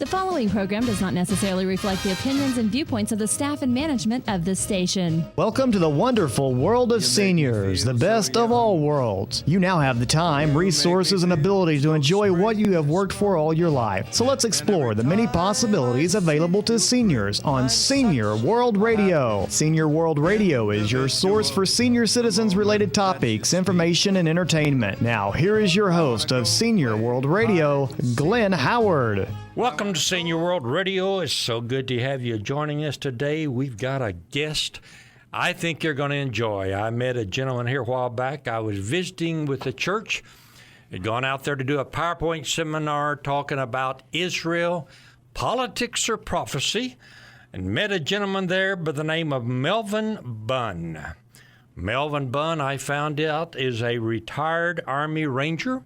The following program does not necessarily reflect the opinions and viewpoints of the staff and management of this station. Welcome to the wonderful world of seniors, the best of all worlds. You now have the time, resources, and ability to enjoy what you have worked for all your life. So let's explore the many possibilities available to seniors on Senior World Radio. Senior World Radio is your source for senior citizens-related topics, information, and entertainment. Now, here is your host of Senior World Radio, Glenn Howard. Welcome to Senior World Radio. It's so good to have you joining us today. We've got a guest I think you're going to enjoy. I met a gentleman here a while back. I was visiting with the church. Had gone out there to do a PowerPoint seminar talking about Israel, politics or prophecy, and met a gentleman there by the name of Melvin Bunn. Melvin Bunn, I found out, is a retired Army Ranger.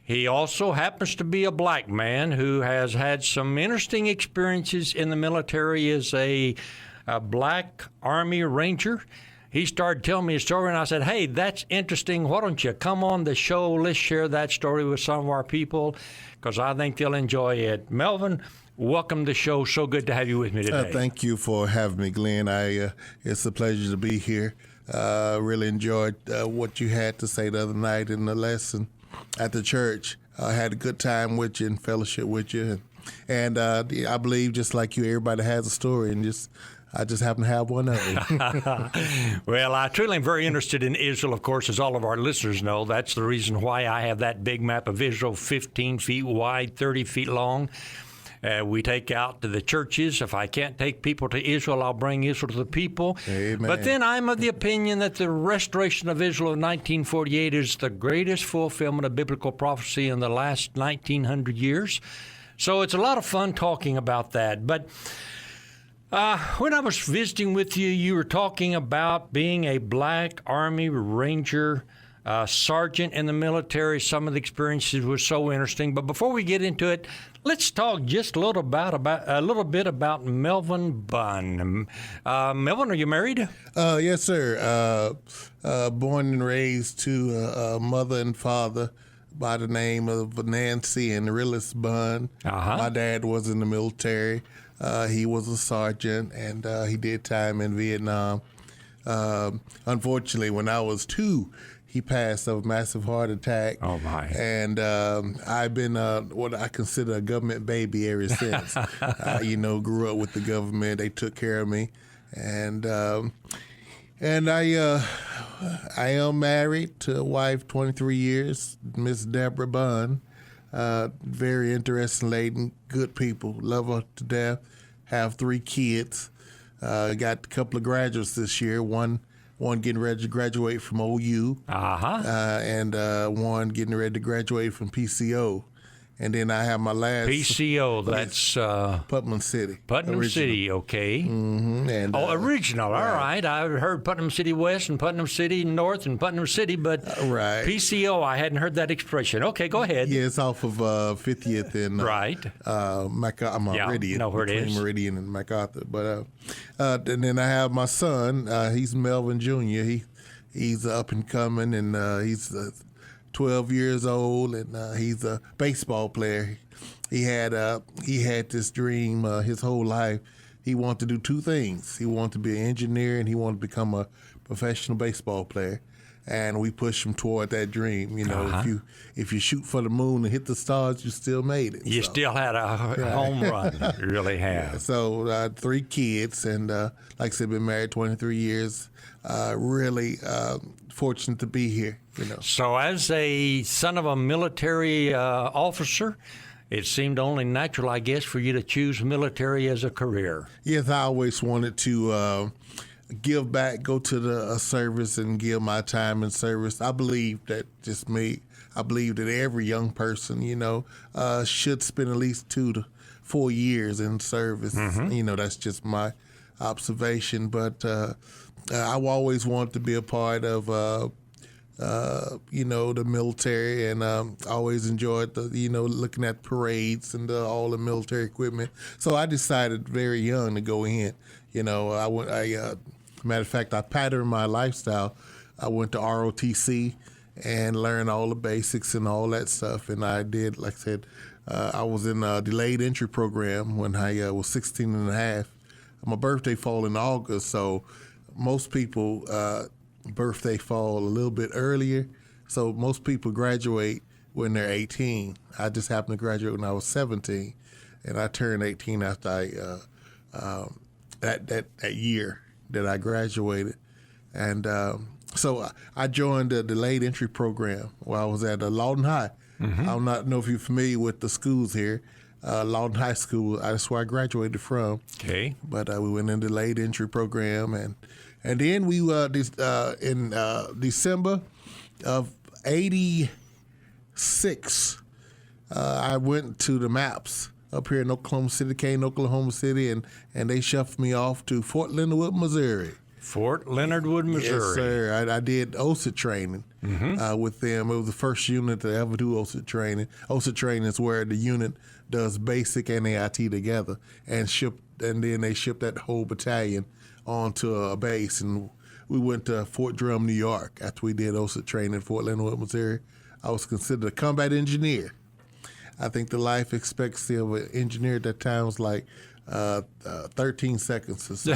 He also happens to be a black man who has had some interesting experiences in the military as a black Army Ranger. He started telling me a story, and I said, hey, that's interesting. Why don't you come on the show? Let's share that story with some of our people, because I think they'll enjoy it. Melvin, welcome to the show. So good to have you with me today. Thank you for having me, Glenn. It's a pleasure to be here. Really enjoyed what you had to say the other night in the lesson at the church. I had a good time with you and fellowship with you. And I believe, just like you, everybody has a story, and I just happen to have one of them. Well, I truly am very interested in Israel, of course, as all of our listeners know. That's the reason why I have that big map of Israel, 15 feet wide, 30 feet long. We take out to the churches. If I can't take people to Israel, I'll bring Israel to the people. Amen. But then I'm of the opinion that the restoration of Israel in 1948 is the greatest fulfillment of biblical prophecy in the last 1900 years. So it's a lot of fun talking about that. But when I was visiting with you, you were talking about being a black Army Ranger sergeant in the military. Some of the experiences were so interesting. But before we get into it, let's talk just a little bit about Melvin Bunn. Melvin, are you married? Yes, sir. Born and raised to a mother and father by the name of Nancy and Willis Bunn. Uh-huh. My dad was in the military. He was a sergeant, and he did time in Vietnam. Unfortunately, when I was 2, he passed of a massive heart attack. Oh, my. And I've been what I consider a government baby ever since. Grew up with the government. They took care of me. And I am married to a wife, 23 years, Miss Deborah Bunn. Very interesting lady, good people, love her to death. Have 3 kids. Got a couple of graduates this year. One getting ready to graduate from OU, and one getting ready to graduate from PCO. And then I have my last... PCO, that's... Putnam City. Putnam original. City, okay. Mm-hmm. And, original, all right. I've heard Putnam City West and Putnam City North and Putnam City, but right. PCO, I hadn't heard that expression. Okay, go ahead. Yeah, it's off of 50th and... right. Meridian. Know where it is. Meridian and MacArthur. But and then I have my son. He's Melvin Jr. He's up and coming, and he's... 12 years old, and he's a baseball player. He had this dream his whole life. He wanted to do 2 things. He wanted to be an engineer, and he wanted to become a professional baseball player. And we pushed him toward that dream. If you shoot for the moon and hit the stars, you still made it. You still had a home run. You really have. Yeah, so 3 kids, and like I said, been married 23 years. Really fortunate to be here. So as a son of a military officer, it seemed only natural, I guess, for you to choose military as a career. Yes, I always wanted to give back, go to the service and give my time in service. I believe that just me. I believe that every young person, should spend at least 2 to 4 years in service. Mm-hmm. That's just my observation. But I always wanted to be a part of the military, and always enjoyed looking at parades and all the military equipment. So I decided very young to go in. Matter of fact, I patterned my lifestyle. I went to ROTC and learn all the basics and all that stuff. And I did, like I said, I was in a delayed entry program when I was 16 and a half. My birthday fall in August, so most people birthday fall a little bit earlier. So most people graduate when they're 18. I just happened to graduate when I was 17, and I turned 18 after that year that I graduated. And so I joined the delayed entry program while I was at Lawton High. I don't know if you're familiar with the schools here. Lawton High School, that's where I graduated from. Okay. But we went in the delayed entry program, and then we in December of '86, I went to the MAPS up here in Oklahoma City, and they shuffled me off to Fort Leonard Wood, Missouri. Fort Leonard Wood, Missouri. Yes, sir. I did OSA training with them. It was the first unit to ever do OSA training. OSA training is where the unit does basic and AIT together, and then they ship that whole battalion onto a base. And we went to Fort Drum, New York after we did OSA training in Fort Leonard Wood, Missouri. I was considered a combat engineer. I think the life expectancy of an engineer at that time was like 13 seconds or so.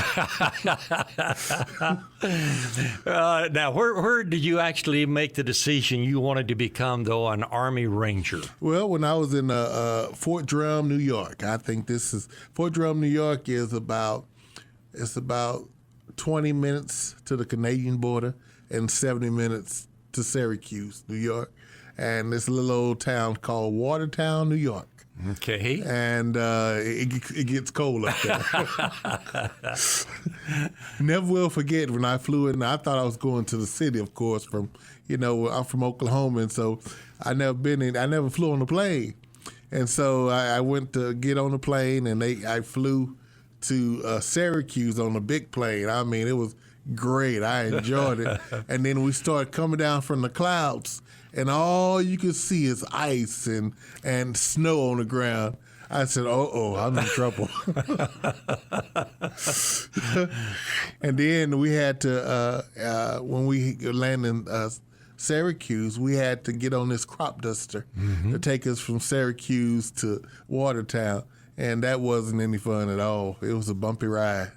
Now, where did you actually make the decision you wanted to become, though, an Army Ranger? Well, when I was in Fort Drum, New York, I think Fort Drum, New York is about 20 minutes to the Canadian border and 70 minutes to Syracuse, New York. And this little old town called Watertown, New York. Okay. And it gets cold up there. Never will forget when I flew in. I thought I was going to the city, of course, I'm from Oklahoma, and so I never flew on a plane. And so I went to get on the plane, and I flew to Syracuse on a big plane. I mean, it was great. I enjoyed it. And then we started coming down from the clouds, and all you could see is ice and snow on the ground. I said, I'm in trouble. And then we had to, when we landed in Syracuse, we had to get on this crop duster to take us from Syracuse to Watertown. And that wasn't any fun at all. It was a bumpy ride.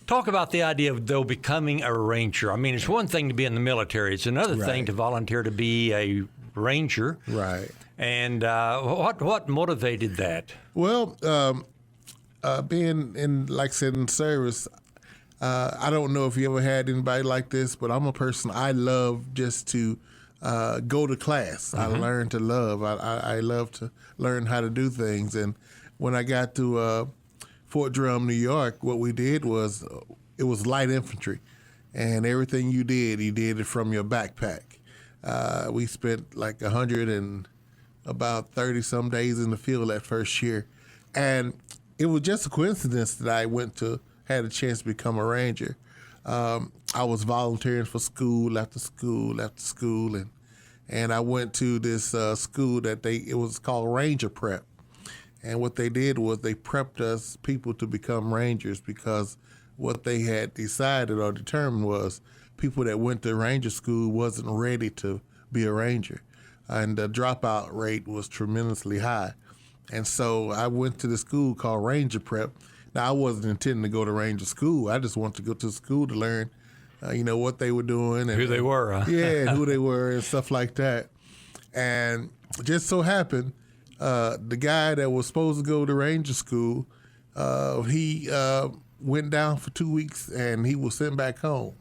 Talk about the idea of, though, becoming a ranger. I mean, it's one thing to be in the military. It's another thing to volunteer to be a ranger. Right. And what motivated that? Well, being in, like I said, in service, I don't know if you ever had anybody like this, but I'm a person, I love just to go to class. I learn to love. I love to learn how to do things. And when I got to Fort Drum, New York, what we did was, it was light infantry. And everything you did it from your backpack. We spent like 30 some days in the field that first year. And it was just a coincidence that I had a chance to become a ranger. I was volunteering for school after school, and I went to this school it was called Ranger Prep. And what they did was they prepped us people to become rangers, because what they had decided or determined was people that went to ranger school wasn't ready to be a ranger. And the dropout rate was tremendously high. And so I went to the school called Ranger Prep. Now, I wasn't intending to go to ranger school. I just wanted to go to school to learn, what they were doing. And who they were. Huh? Yeah, who they were and stuff like that. And just so happened, the guy that was supposed to go to ranger school, he went down for 2 weeks, and he was sent back home.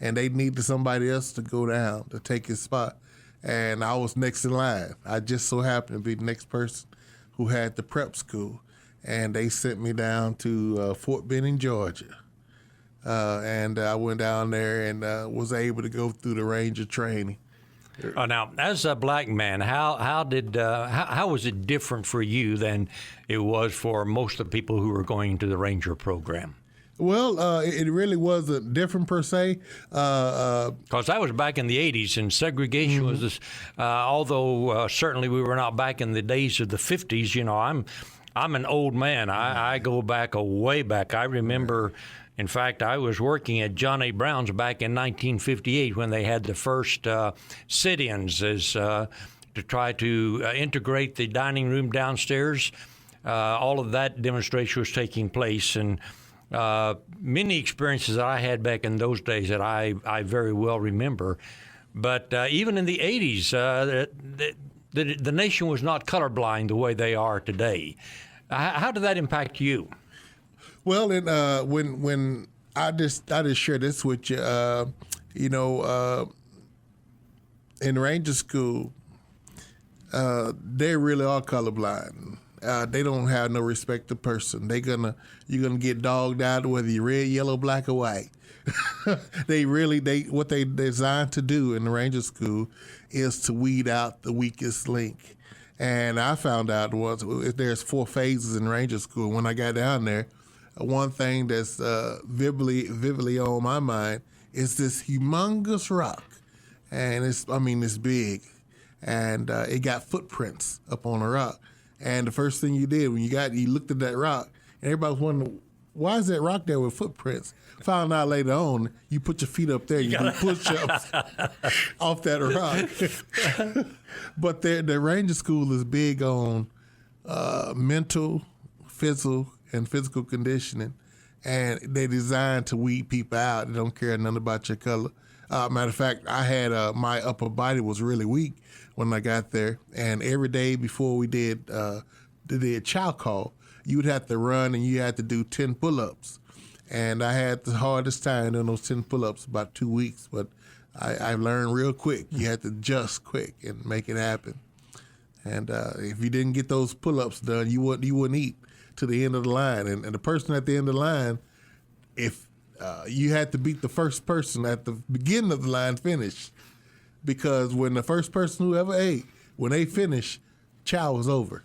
And they needed somebody else to go down to take his spot. And I was next in line. I just so happened to be the next person who had the prep school. And they sent me down to Fort Benning, Georgia. And I went down there and was able to go through the ranger training. Now, as a black man, how was it different for you than it was for most of the people who were going to the Ranger program? Well, it really wasn't different per se. Because I was back in the 80s, and segregation was this, although certainly we were not back in the days of the 50s. I'm an old man. I go back way back. I remember In fact, I was working at John A. Brown's back in 1958 when they had the first sit-ins as to try to integrate the dining room downstairs. All of that demonstration was taking place, and many experiences that I had back in those days that I very well remember. But even in the 80s, the nation was not colorblind the way they are today. How did that impact you? Well, when I just share this with you, in Ranger School, they really are colorblind. They don't have no respect to person. You're gonna get dogged out whether you're red, yellow, black, or white. What they designed to do in the Ranger School is to weed out the weakest link. And I found out there's 4 phases in Ranger School. When I got down there, one thing that's vividly on my mind is this humongous rock, and it's big, and it got footprints up on the rock. And the first thing you did when you looked at that rock, and everybody was wondering, why is that rock there with footprints? Found out later on, you put your feet up there, you do push-ups off that rock. But the Ranger School is big on mental, physical conditioning, and they're designed to weed people out. They don't care nothing about your color. Matter of fact, I had my upper body was really weak when I got there, and every day before we did chow call, you would have to run and you had to do 10 pull-ups. And I had the hardest time doing those 10 pull-ups, about 2 weeks, but I learned real quick. You had to adjust quick and make it happen. And if you didn't get those pull-ups done, you wouldn't eat to the end of the line. And the person at the end of the line, if you had to beat the first person at the beginning of the line finish, because when the first person who ever ate, when they finished, chow was over.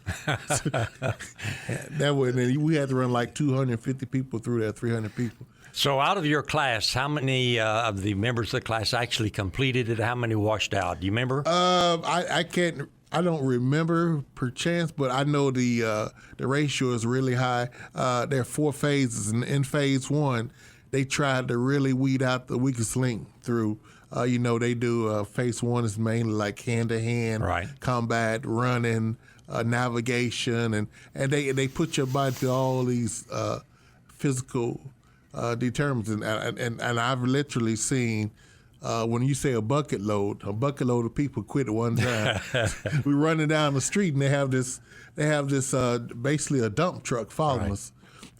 Then we had to run like 250 people through there, 300 people. So out of your class, how many of the members of the class actually completed it? How many washed out? Do you remember? I don't remember per chance, but I know the ratio is really high. There are 4 phases, and in phase 1, they tried to really weed out the weakest link through. They do phase 1 is mainly like hand-to-hand combat, running, navigation, and they put your body through all these physical determinants. And I've literally seen when you say a bucket load of people quit at one time. We're running down the street and they have this basically a dump truck following us.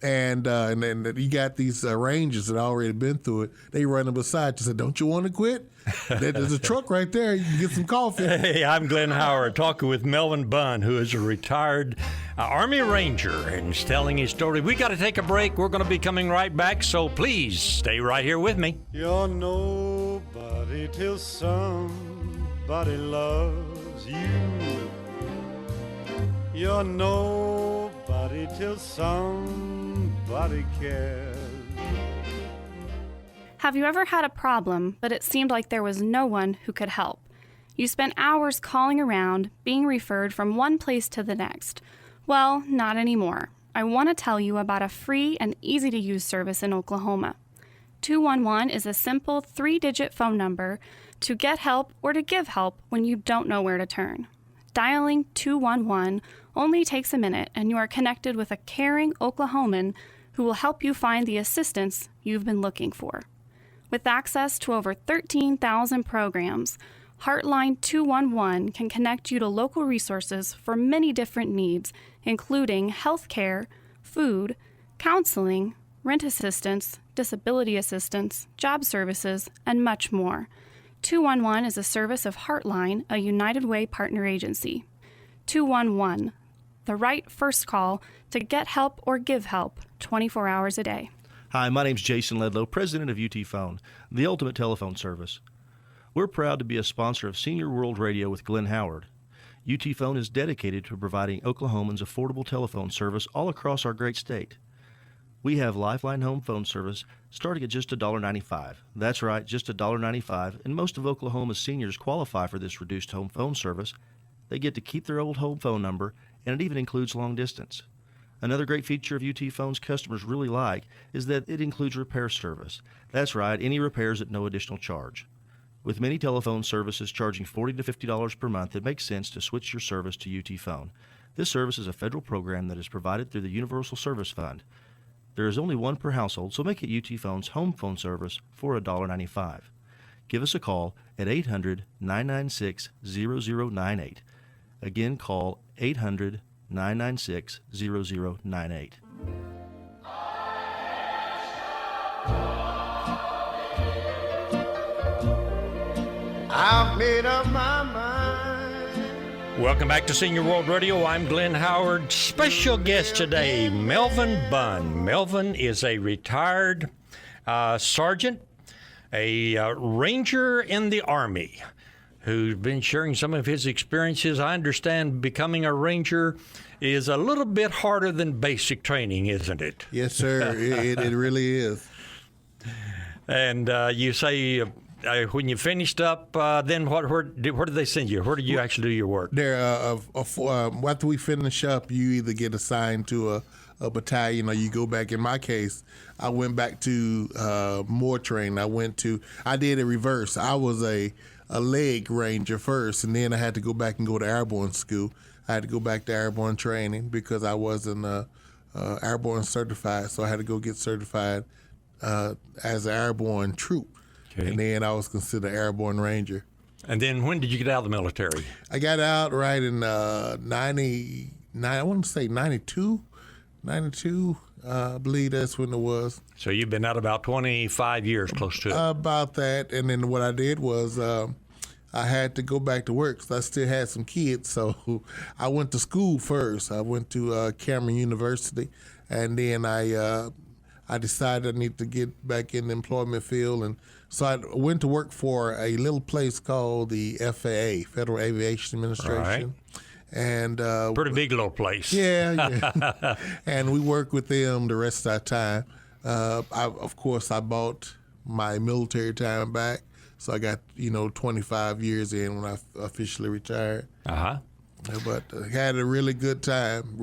And then you got these Rangers that already been through it. They running beside you. Said, "Don't you want to quit? There's a truck right there. You can get some coffee." Hey, I'm Glenn Howard, talking with Melvin Bunn, who is a retired Army Ranger, and he's telling his story. We got to take a break. We're going to be coming right back, so please stay right here with me. You're nobody till somebody loves you. You're nobody till somebody cares. Have you ever had a problem, but it seemed like there was no one who could help? You spent hours calling around, being referred from one place to the next. Well, not anymore. I want to tell you about a free and easy-to-use service in Oklahoma. 211 is a simple 3-digit phone number to get help or to give help when you don't know where to turn. Dialing 211 only takes a minute, and you are connected with a caring Oklahoman who will help you find the assistance you've been looking for. With access to over 13,000 programs, Heartline 211 can connect you to local resources for many different needs, including health care, food, counseling, rent assistance, disability assistance, job services, and much more. 211 is a service of Heartline, a United Way partner agency. 211, the right first call to get help or give help 24 hours a day. Hi, my name's Jason Ledlow, president of UT Phone, the ultimate telephone service. We're proud to be a sponsor of Senior World Radio with Glenn Howard. UT Phone is dedicated to providing Oklahomans affordable telephone service all across our great state. We have Lifeline home phone service starting at just $1.95. That's right, just $1.95, and most of Oklahoma's seniors qualify for this reduced home phone service. They get to keep their old home phone number, and it even includes long distance. Another great feature of UT Phone's customers really like is that it includes repair service. That's right, any repairs at no additional charge. With many telephone services charging $40 to $50 per month, it makes sense to switch your service to UT Phone. This service is a federal program that is provided through the Universal Service Fund. There is only one per household, so make it UT Phone's home phone service for $1.95. Give us a call at 800-996-0098. Again, call 800-996-0098. I've made up my mind. Welcome back to Senior World Radio. I'm Glenn Howard. Special guest today, Melvin Bunn. Melvin is a retired sergeant, a ranger in the Army, who's been sharing some of his experiences. I understand becoming a ranger is a little bit harder than basic training, isn't it? Yes, sir. it really is. And you say when you finished up, then where did they send you? Where did you actually do your work? There, after we finish up, you either get assigned to a battalion or you go back. In my case, I went back to more training. I did a reverse. I was a leg ranger first, and then I had to go back and go to airborne school. I had to go back to airborne training because I wasn't airborne certified, so I had to go get certified as an airborne troop. Okay. And then I was considered airborne ranger. And then when did you get out of the military? I got out right in 99, I want to say 92, I believe that's when it was. So you've been out about 25 years, close to it. About that. And then what I did was I had to go back to work because I still had some kids. So I went to school first. I went to Cameron University, and then I decided I need to get back in the employment field. And so I went to work for a little place called the FAA, Federal Aviation Administration. Right. And pretty big little place. Yeah. And we worked with them the rest of our time. Of course, I bought my military time back, so I got 25 years in when I officially retired. Uh-huh. But had a really good time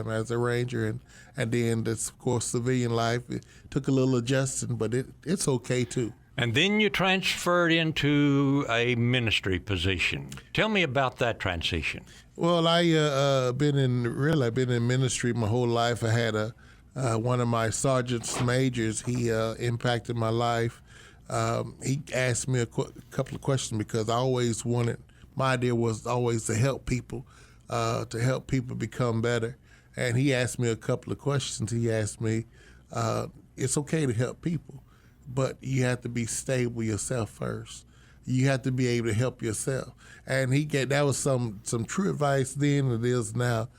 as a ranger, and then of course civilian life. It took a little adjusting, but it's okay too. And then you transferred into a ministry position. Tell me about that transition. Well, I've been in ministry my whole life. I had one of my sergeant's majors. He impacted my life. He asked me a couple of questions because I always wanted. My idea was always to help people become better. And he asked me a couple of questions. He asked me, it's okay to help people, but you have to be stable yourself first. You have to be able to help yourself. And that was some true advice then, it is now.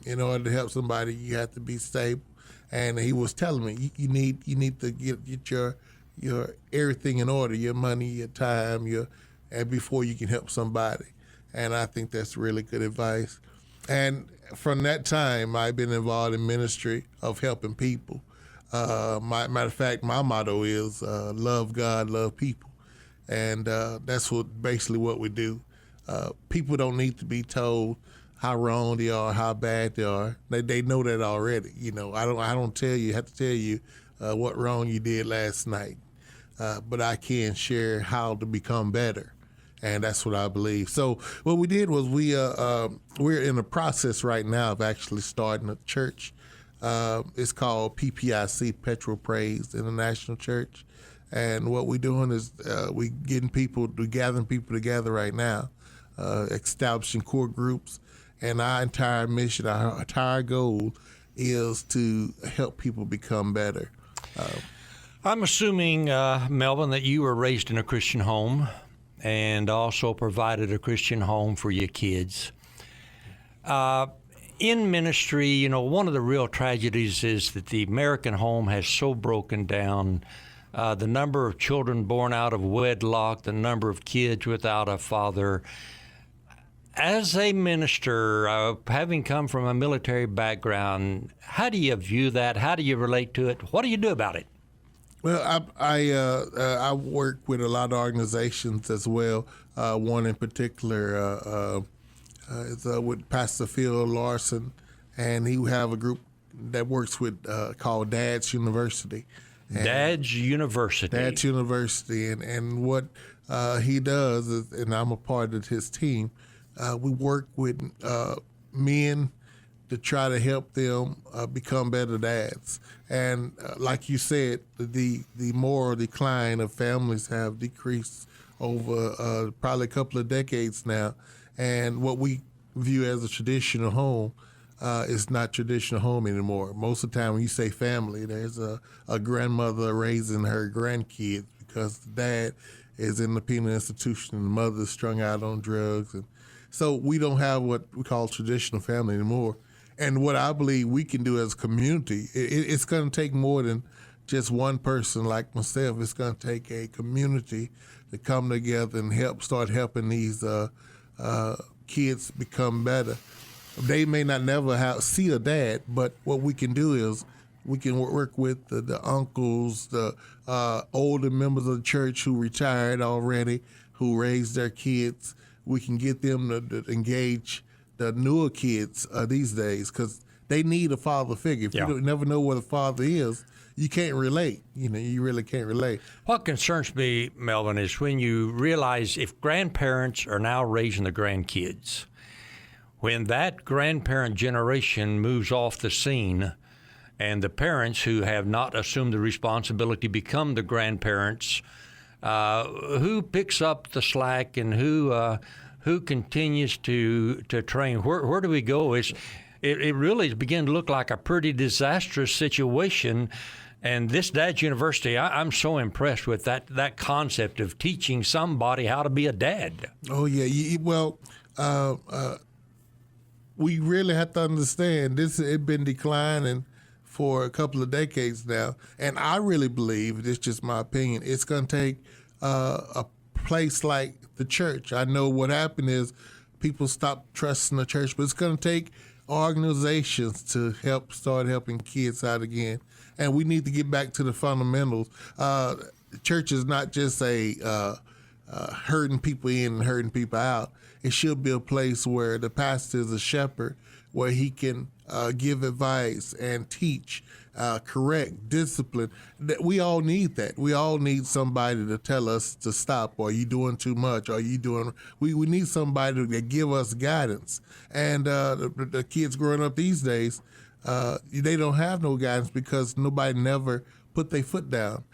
In order to help somebody, you have to be stable. And he was telling me, you need to get your everything in order, your money, your time, and before you can help somebody. And I think that's really good advice. And from that time, I've been involved in ministry of helping people. Matter of fact, my motto is love God, love people. And that's basically what we do. People don't need to be told how wrong they are, how bad they are. They know that already. I don't have to tell you what wrong you did last night. But I can share how to become better. And that's what I believe. So what we did was we're in the process right now of actually starting a church. It's called PPIC, Petrol Praise International Church. And what we're doing is we're gathering people together right now, establishing core groups. And our entire mission, our entire goal is to help people become better. I'm assuming, Melvin, that you were raised in a Christian home and also provided a Christian home for your kids. In ministry, one of the real tragedies is that the American home has so broken down. The number of children born out of wedlock, the number of kids without a father. As a minister, having come from a military background, how do you view that? How do you relate to it? What do you do about it? Well, I work with a lot of organizations as well. One in particular is with Pastor Phil Larson, and he have a group that works with called Dad's University. Dad's University. And what he does is, and I'm a part of his team, we work with men to try to help them become better dads. And like you said, the moral decline of families have decreased over probably a couple of decades now. And what we view as a traditional home is not traditional home anymore. Most of the time when you say family, there's a grandmother raising her grandkids because the dad is in the penal institution and the mother's strung out on drugs. And so we don't have what we call traditional family anymore. And what I believe we can do as a community, it's going to take more than just one person like myself. It's going to take a community to come together and start helping these kids become better. They may not never see a dad, but what we can do is we can work with the uncles, the older members of the church who retired already, who raised their kids. We can get them to engage the newer kids these days because they need a father figure. If you don't never know what a father is, you can't relate. You really can't relate. What concerns me, Melvin, is when you realize if grandparents are now raising the grandkids, when that grandparent generation moves off the scene and the parents who have not assumed the responsibility become the grandparents, who picks up the slack and who continues to train? Where do we go? It really began to look like a pretty disastrous situation. And this Dad's University, I'm so impressed with that concept of teaching somebody how to be a dad. Oh, yeah. We really have to understand this has been declining for a couple of decades now. And I really believe, this is just my opinion, it's going to take a place like the church. I know what happened is people stopped trusting the church, but it's going to take organizations to start helping kids out again. And we need to get back to the fundamentals. The church is not just a herding people in and herding people out. It should be a place where the pastor is a shepherd, where he can give advice and teach, correct, discipline. We all need that. We all need somebody to tell us to stop. Are you doing too much? Are you doing? We need somebody to give us guidance. And the kids growing up these days, they don't have no guidance because nobody never put their foot down.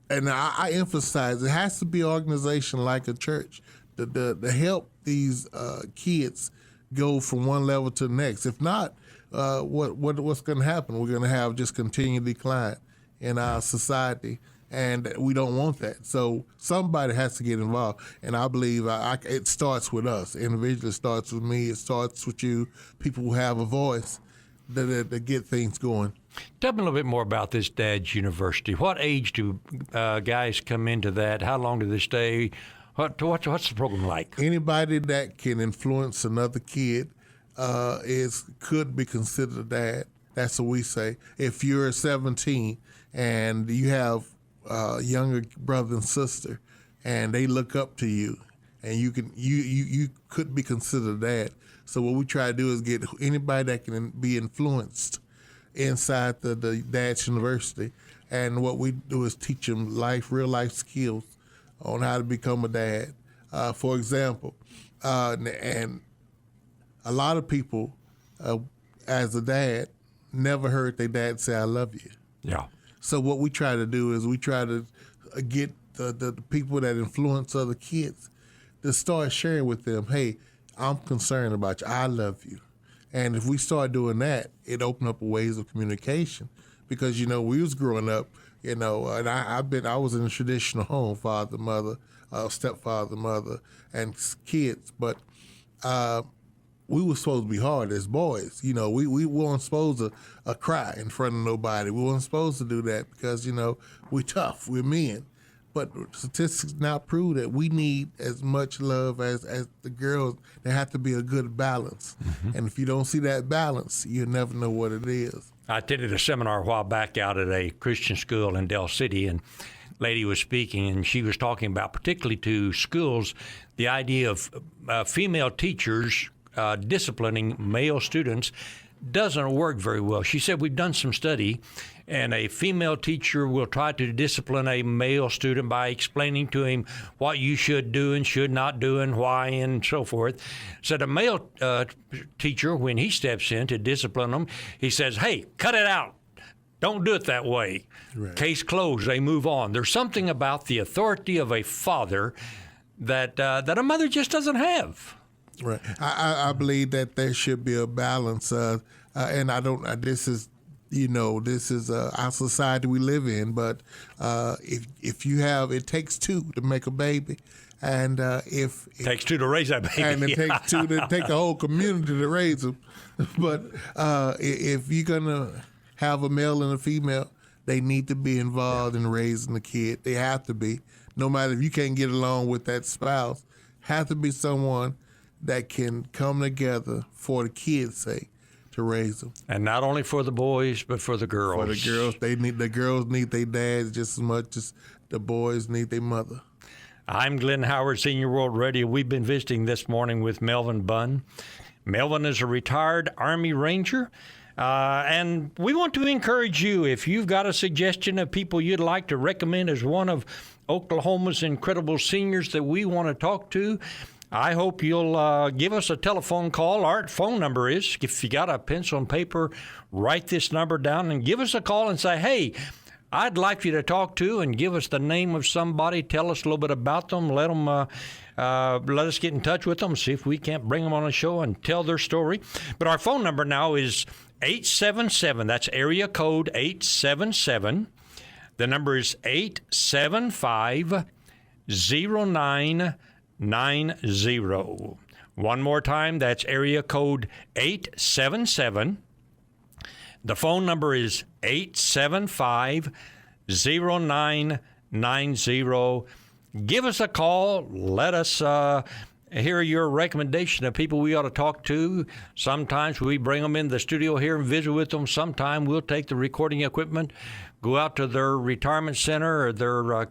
And I emphasize, it has to be an organization like a church to help these kids go from one level to the next. If not, what's going to happen? We're going to have just continued decline in our society, and we don't want that. So somebody has to get involved, and I believe it starts with us. Individually, it starts with me. It starts with you, people who have a voice that get things going. Tell me a little bit more about this Dad's University. What age do guys come into that? How long do they stay? What's the program like? Anybody that can influence another kid could be considered a dad. That's what we say. If you're 17 and you have a younger brother and sister, and they look up to you, and you could be considered a dad. So what we try to do is get anybody that can be influenced inside the Dad's University, and what we do is teach them real life skills on how to become a dad. For example, and a lot of people, as a dad, never heard their dad say, "I love you." Yeah. So what we try to do is we try to get the people that influence other kids to start sharing with them, "Hey, I'm concerned about you. I love you." And if we start doing that, it opened up ways of communication. Because, we was growing up, and I was in a traditional home, father, mother, stepfather, mother, and kids. But we were supposed to be hard as boys. We weren't supposed to cry in front of nobody. We weren't supposed to do that because, we're tough, we're men. But statistics now prove that we need as much love as the girls. There has to be a good balance. Mm-hmm. And if you don't see that balance, you'll never know what it is. I attended a seminar a while back out at a Christian school in Del City, and a lady was speaking, and she was talking about, particularly to schools, the idea of female teachers disciplining male students doesn't work very well. She said, we've done some study, and a female teacher will try to discipline a male student by explaining to him what you should do and should not do and why and so forth. Said a male teacher, when he steps in to discipline them, he says, hey, cut it out. Don't do it that way. Right. Case closed. They move on. There's something about the authority of a father that a mother just doesn't have. Right. I believe that there should be a balance, and I don't. This is our society we live in. But if you have, it takes two to make a baby, and if it takes two to raise that baby, and it takes two to take a whole community to raise them. But if you're gonna have a male and a female, they need to be involved in raising the kid. They have to be. No matter if you can't get along with that spouse, have to be someone that can come together for the kids' sake to raise them. And not only for the boys, but for the girls. For the girls, the girls need their dads just as much as the boys need their mother. I'm Glenn Howard, Senior World Radio. We've been visiting this morning with Melvin Bunn. Melvin is a retired Army Ranger. And we want to encourage you, if you've got a suggestion of people you'd like to recommend as one of Oklahoma's incredible seniors that we want to talk to, I hope you'll give us a telephone call. Our phone number is, if you got a pencil and paper, write this number down and give us a call and say, hey, I'd like you to talk to, and give us the name of somebody. Tell us a little bit about them. Let us get in touch with them, see if we can't bring them on a show and tell their story. But our phone number now is 877. That's area code 877. The number is 875-0990. One more time, that's area code 877. The phone number is 875-0990. Give us a call. Let us hear your recommendation of people we ought to talk to. Sometimes we bring them in the studio here and visit with them. Sometimes we'll take the recording equipment, go out to their retirement center or their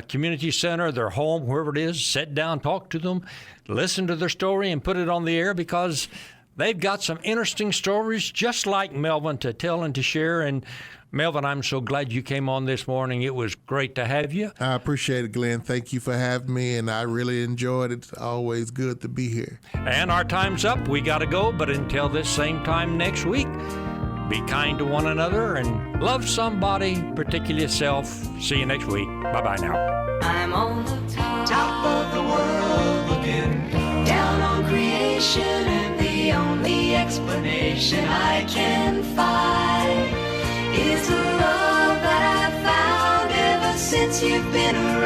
community center, their home, wherever it is, sit down, talk to them, listen to their story, and put it on the air, because they've got some interesting stories just like Melvin to tell and to share. And Melvin, I'm so glad you came on this morning. It was great to have you. I appreciate it, Glenn. Thank you for having me, and I really enjoyed it. It's always good to be here. And our time's up. We got to go, but until this same time next week, be kind to one another and love somebody, particularly yourself. See you next week. Bye-bye now. I'm on the top of the world, looking down on creation, and the only explanation I can find is the love that I've found ever since you've been around.